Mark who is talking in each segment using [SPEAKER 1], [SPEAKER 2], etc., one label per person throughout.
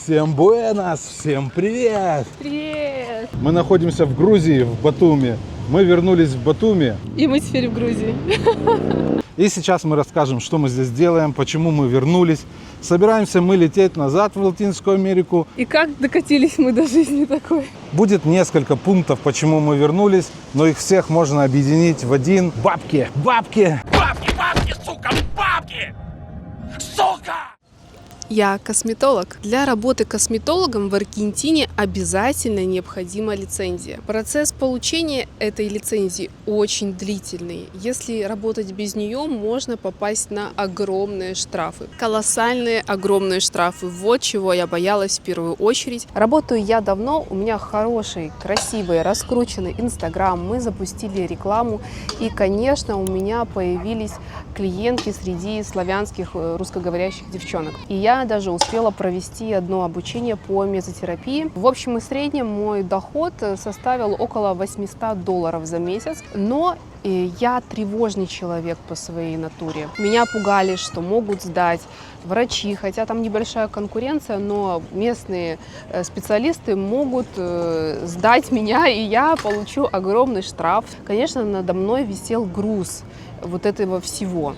[SPEAKER 1] Всем буэнос, всем привет!
[SPEAKER 2] Привет!
[SPEAKER 1] Мы находимся в Грузии, в Батуми. Мы вернулись в Батуми.
[SPEAKER 2] И мы теперь в Грузии.
[SPEAKER 1] И сейчас мы расскажем, что мы здесь делаем, почему мы вернулись. Собираемся мы лететь назад в Латинскую Америку.
[SPEAKER 2] И как докатились мы до жизни такой.
[SPEAKER 1] Будет несколько пунктов, почему мы вернулись, но их всех можно объединить в один. Бабки! Бабки!
[SPEAKER 3] Бабки, бабки, сука, бабки! Сука!
[SPEAKER 2] Я косметолог. Для работы косметологом в Аргентине обязательно необходима лицензия. Процесс получения этой лицензии очень длительный. Если работать без нее, можно попасть на огромные штрафы. Колоссальные огромные штрафы. Вот чего я боялась в первую очередь. Работаю я давно, у меня хороший, красивый, раскрученный Инстаграм. Мы запустили рекламу. И, конечно, у меня появились клиентки среди славянских русскоговорящих девчонок. И я даже успела провести одно обучение по мезотерапии. В общем и среднем мой доход составил около $800 за месяц. Но я тревожный человек по своей натуре. Меня пугали, что могут сдать врачи, хотя там небольшая конкуренция, но местные специалисты могут сдать меня, и я получу огромный штраф. Конечно, надо мной висел груз вот этого всего.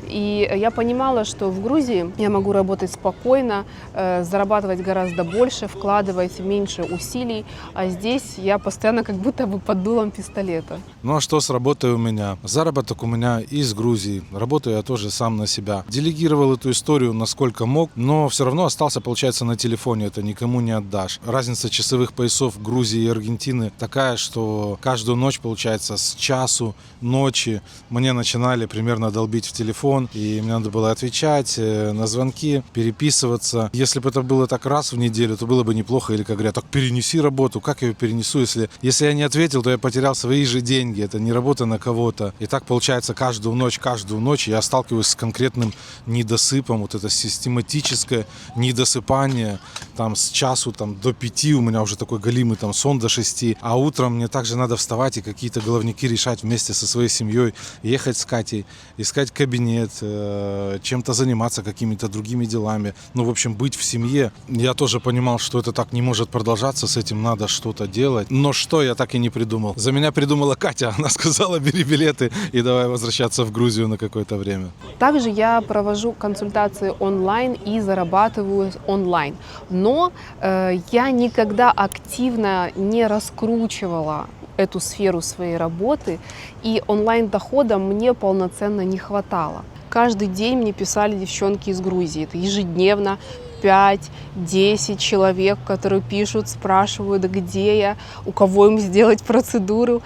[SPEAKER 2] И я понимала, что в Грузии я могу работать спокойно, зарабатывать гораздо больше, вкладывать меньше усилий, а здесь я постоянно как будто бы под дулом пистолета.
[SPEAKER 1] Ну а что с работой у меня? Заработок у меня из Грузии. Работаю я тоже сам на себя. Делегировал эту историю насколько мог, но все равно остался, получается, на телефоне. Это никому не отдашь. Разница часовых поясов Грузии и Аргентины такая, что каждую ночь, получается, с часу ночи мне начинали примерно долбить в телефон. И мне надо было отвечать на звонки, переписываться. Если бы это было так раз в неделю, то было бы неплохо. Или, как говорят, так перенеси работу. Как я ее перенесу, если я не ответил, то я потерял свои же деньги. Это не работа на кого-то. И так получается каждую ночь я сталкиваюсь с конкретным недосыпом. Вот это систематическое недосыпание. Там с часу до 5 у меня уже такой голимый сон до 6. А утром мне также надо вставать и какие-то головники решать вместе со своей семьей. Ехать с Катей, искать кабинет, чем-то заниматься, какими-то другими делами. Ну, в общем, быть в семье. Я тоже понимал, что это так не может продолжаться, с этим надо что-то делать. Но что я так и не придумал. За меня придумала Катя. Она сказала, бери билеты и давай возвращаться в Грузию на какое-то время.
[SPEAKER 2] Также я провожу консультации онлайн и зарабатываю онлайн. Но я никогда активно не раскручивала эту сферу своей работы, и онлайн-дохода мне полноценно не хватало. Каждый день мне писали девчонки из Грузии. Это ежедневно 5-10 человек, которые пишут, спрашивают, где я, у кого им сделать процедуру.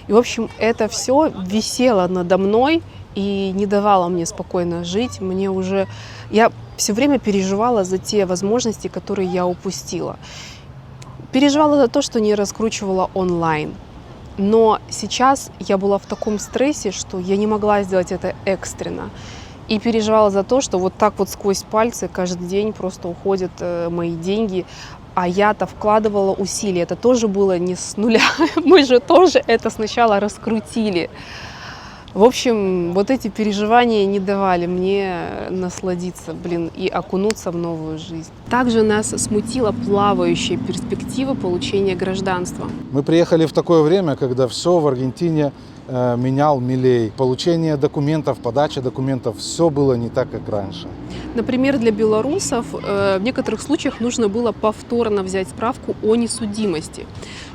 [SPEAKER 2] И, в общем, это все висело надо мной и не давало мне спокойно жить. Я все время переживала за те возможности, которые я упустила. Переживала за то, что не раскручивала онлайн. Но сейчас я была в таком стрессе, что я не могла сделать это экстренно. И переживала за то, что вот так вот сквозь пальцы каждый день просто уходят мои деньги. А я-то вкладывала усилия. Это тоже было не с нуля. Мы же тоже это сначала раскрутили. В общем, вот эти переживания не давали мне насладиться, и окунуться в новую жизнь. Также нас смутила плавающая перспектива получения гражданства.
[SPEAKER 1] Мы приехали в такое время, когда все в Аргентине менял милей. Получение документов, подача документов, все было не так, как раньше.
[SPEAKER 2] Например, для белорусов в некоторых случаях нужно было повторно взять справку о несудимости.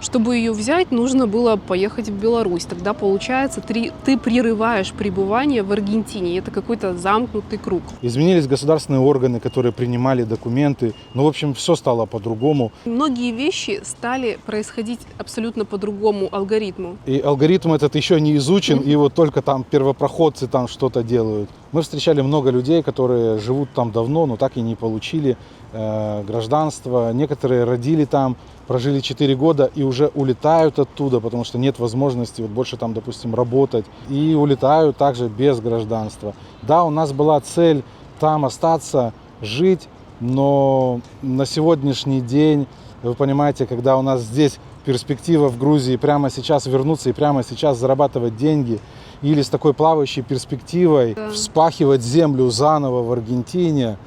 [SPEAKER 2] Чтобы ее взять, нужно было поехать в Беларусь. Тогда, получается, ты прерываешь пребывание в Аргентине. Это какой-то замкнутый круг.
[SPEAKER 1] Изменились государственные органы, которые принимали документы. В общем, все стало по-другому.
[SPEAKER 2] Многие вещи стали происходить абсолютно по другому алгоритму.
[SPEAKER 1] И алгоритм этот еще не изучен, и вот только там первопроходцы там что-то делают. Мы встречали много людей, которые живут там давно, но так и не получили гражданство. Некоторые родили там, прожили 4 года и уже улетают оттуда, потому что нет возможности больше там, допустим, работать. И улетают также без гражданства. Да, у нас была цель там остаться, жить, но на сегодняшний день, вы понимаете, когда у нас здесь перспектива в Грузии прямо сейчас вернуться и прямо сейчас зарабатывать деньги, или с такой плавающей перспективой вспахивать землю заново в Аргентине,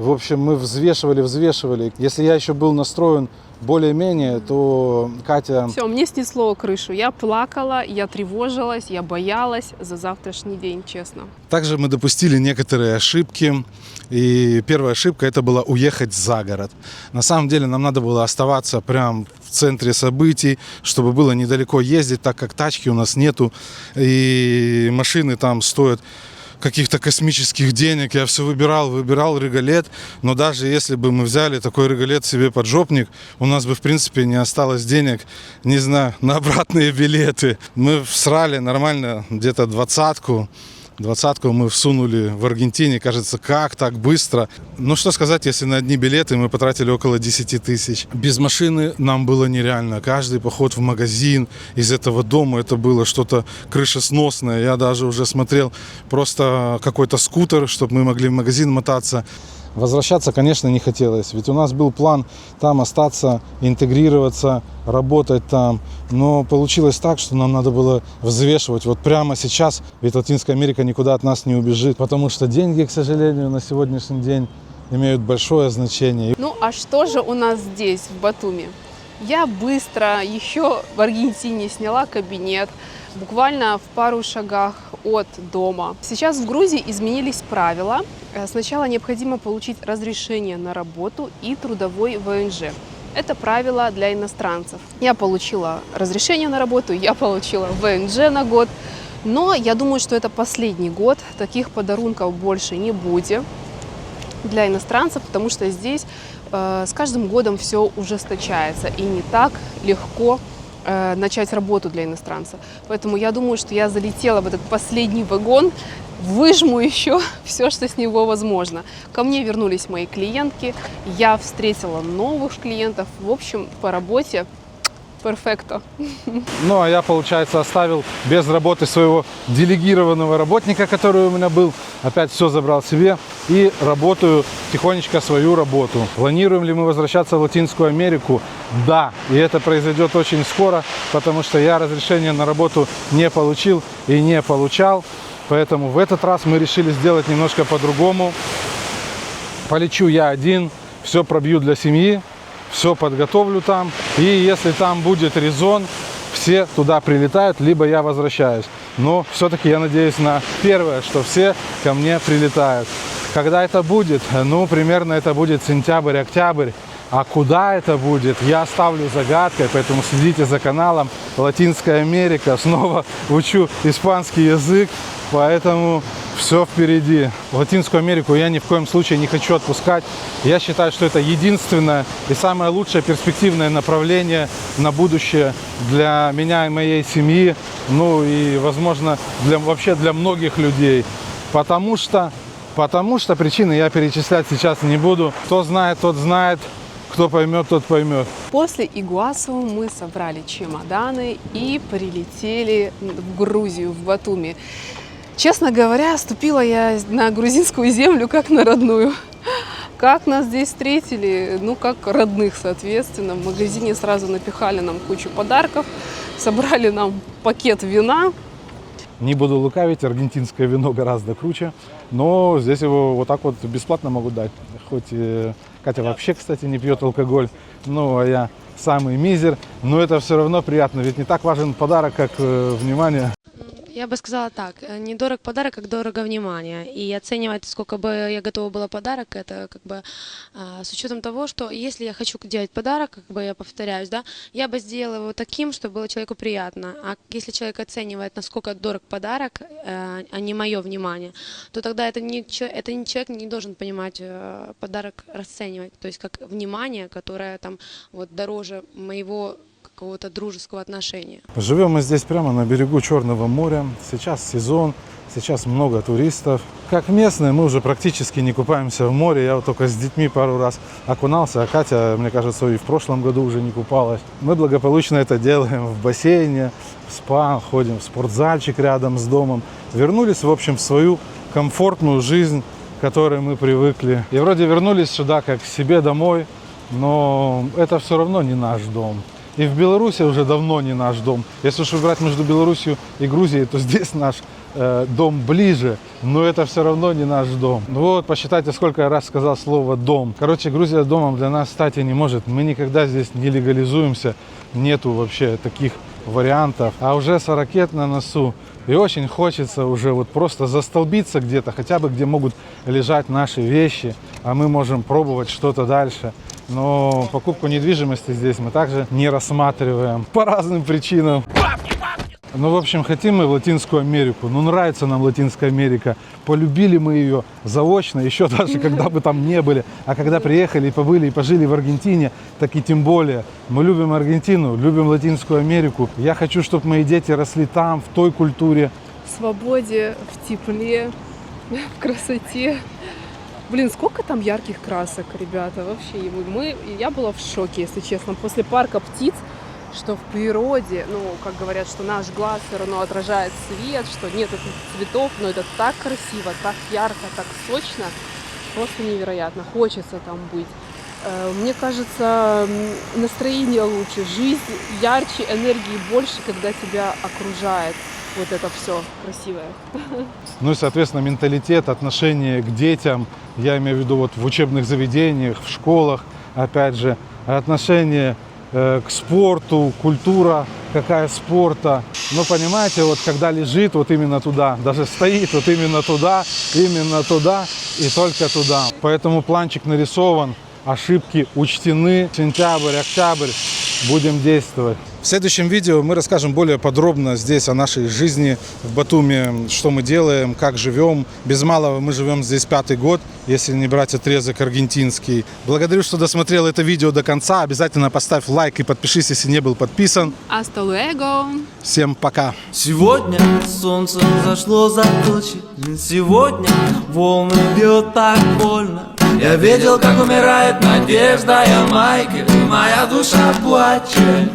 [SPEAKER 1] В общем, мы взвешивали. Если я еще был настроен более-менее, то Катя...
[SPEAKER 2] Все, мне снесло крышу. Я плакала, я тревожилась, я боялась за завтрашний день, честно.
[SPEAKER 1] Также мы допустили некоторые ошибки. И первая ошибка – это была уехать за город. На самом деле нам надо было оставаться прям в центре событий, чтобы было недалеко ездить, так как тачки у нас нету. И машины там стоят каких-то космических денег. Я все выбирал регалет, но даже если бы мы взяли такой регалет себе поджопник, у нас бы в принципе не осталось денег, не знаю, на обратные билеты. Мы всрали нормально где-то двадцатку мы всунули в Аргентине, кажется, как так быстро. Ну что сказать, если на одни билеты мы потратили около 10 тысяч. Без машины нам было нереально. Каждый поход в магазин из этого дома, это было что-то крышесносное. Я даже уже смотрел просто какой-то скутер, чтобы мы могли в магазин мотаться. Возвращаться, конечно, не хотелось, ведь у нас был план там остаться, интегрироваться, работать там. Но получилось так, что нам надо было взвешивать вот прямо сейчас, ведь Латинская Америка никуда от нас не убежит, потому что деньги, к сожалению, на сегодняшний день имеют большое значение.
[SPEAKER 2] Ну а что же у нас здесь, в Батуми? Я быстро еще в Аргентине сняла кабинет, буквально в пару шагах от дома. Сейчас в Грузии изменились правила. Сначала необходимо получить разрешение на работу и трудовой ВНЖ. Это правило для иностранцев. Я получила разрешение на работу, я получила ВНЖ на год. Но я думаю, что это последний год. Таких подарунков больше не будет для иностранцев, потому что здесь с каждым годом все ужесточается и не так легко начать работу для иностранцев. Поэтому я думаю, что я залетела в этот последний вагон, выжму еще все, что с него возможно. Ко мне вернулись мои клиентки, я встретила новых клиентов. В общем, по работе перфекто.
[SPEAKER 1] Ну, а я, получается, оставил без работы своего делегированного работника, который у меня был. Опять все забрал себе и работаю тихонечко свою работу. Планируем ли мы возвращаться в Латинскую Америку? Да, и это произойдет очень скоро, потому что я разрешение на работу не получил и не получал. Поэтому в этот раз мы решили сделать немножко по-другому. Полечу я один, все пробью для семьи. Все подготовлю там, и если там будет резон, все туда прилетают, либо я возвращаюсь. Но все-таки я надеюсь на первое, что все ко мне прилетают. Когда это будет? Ну, примерно это будет сентябрь-октябрь. А куда это будет, я оставлю загадкой, поэтому следите за каналом Латинская Америка. Снова учу испанский язык, поэтому все впереди. Латинскую Америку я ни в коем случае не хочу отпускать. Я считаю, что это единственное и самое лучшее перспективное направление на будущее для меня и моей семьи, ну и, возможно, вообще для многих людей. Потому что причины я перечислять сейчас не буду. Кто знает, тот знает. Кто поймет, тот поймет.
[SPEAKER 2] После Игуасу мы собрали чемоданы и прилетели в Грузию, в Батуми. Честно говоря, ступила я на грузинскую землю как на родную. Как нас здесь встретили? Ну, как родных, соответственно. В магазине сразу напихали нам кучу подарков, собрали нам пакет вина.
[SPEAKER 1] Не буду лукавить, аргентинское вино гораздо круче, но здесь его вот так вот бесплатно могут дать. Хоть Катя вообще, кстати, не пьет алкоголь, ну а я самый мизер, но это все равно приятно, ведь не так важен подарок, как внимание.
[SPEAKER 4] Я бы сказала так, не дорог подарок, как дорого внимание. И оценивать, сколько бы я готова была подарок, это как бы с учетом того, что если я хочу делать подарок, как бы я повторяюсь, да, я бы сделала его таким, чтобы было человеку приятно. А если человек оценивает, насколько дорог подарок, а не мое внимание, то тогда это не человек не должен понимать подарок расценивать, то есть как внимание, которое там вот дороже моего какого-то дружеского отношения.
[SPEAKER 1] Живем мы здесь прямо на берегу Черного моря. Сейчас сезон, сейчас много туристов. Как местные, мы уже практически не купаемся в море. Я вот только с детьми пару раз окунался, а Катя, мне кажется, и в прошлом году уже не купалась. Мы благополучно это делаем в бассейне, в спа, ходим в спортзальчик рядом с домом. Вернулись, в общем, в свою комфортную жизнь, к которой мы привыкли. И вроде вернулись сюда как к себе домой, но это все равно не наш дом. И в Беларуси уже давно не наш дом. Если уж выбирать между Беларусью и Грузией, то здесь наш дом ближе, но это все равно не наш дом. Ну вот, посчитайте, сколько я раз сказал слово «дом». Короче, Грузия домом для нас стать и не может. Мы никогда здесь не легализуемся, нету вообще таких вариантов. А уже 40 лет на носу, и очень хочется уже вот просто застолбиться где-то, хотя бы где могут лежать наши вещи, а мы можем пробовать что-то дальше. Но покупку недвижимости здесь мы также не рассматриваем по разным причинам. Ну, в общем, хотим мы в Латинскую Америку, ну, нравится нам Латинская Америка, полюбили мы ее заочно, еще даже когда бы там не были, а когда приехали и побыли, и пожили в Аргентине, так и тем более. Мы любим Аргентину, любим Латинскую Америку. Я хочу, чтобы мои дети росли там, в той культуре.
[SPEAKER 2] В свободе, в тепле, в красоте. Блин, сколько там ярких красок, ребята, вообще. Я была в шоке, если честно, после парка птиц, что в природе, ну, как говорят, что наш глаз все равно отражает свет, что нет этих цветов, но это так красиво, так ярко, так сочно, просто невероятно, хочется там быть. Мне кажется, настроение лучше, жизнь ярче, энергии больше, когда тебя окружает вот это все красивое.
[SPEAKER 1] Ну и, соответственно, менталитет, отношение к детям, я имею в виду вот в учебных заведениях, в школах, опять же, отношение к спорту, культура какая спорта. Но понимаете, вот когда лежит вот именно туда, даже стоит вот именно туда и только туда. Поэтому планчик нарисован, ошибки учтены. Сентябрь, октябрь, будем действовать. В следующем видео мы расскажем более подробно здесь о нашей жизни в Батуми, что мы делаем, как живем. Без малого мы живем здесь 5-й год, если не брать отрезок аргентинский. Благодарю, что досмотрел это видео до конца. Обязательно поставь лайк и подпишись, если не был подписан.
[SPEAKER 2] Hasta luego!
[SPEAKER 1] Всем пока!
[SPEAKER 5] Сегодня солнце зашло за тучи, сегодня волны бьют так больно. Я видел, как умирает надежда Ямайки, и моя душа плачет.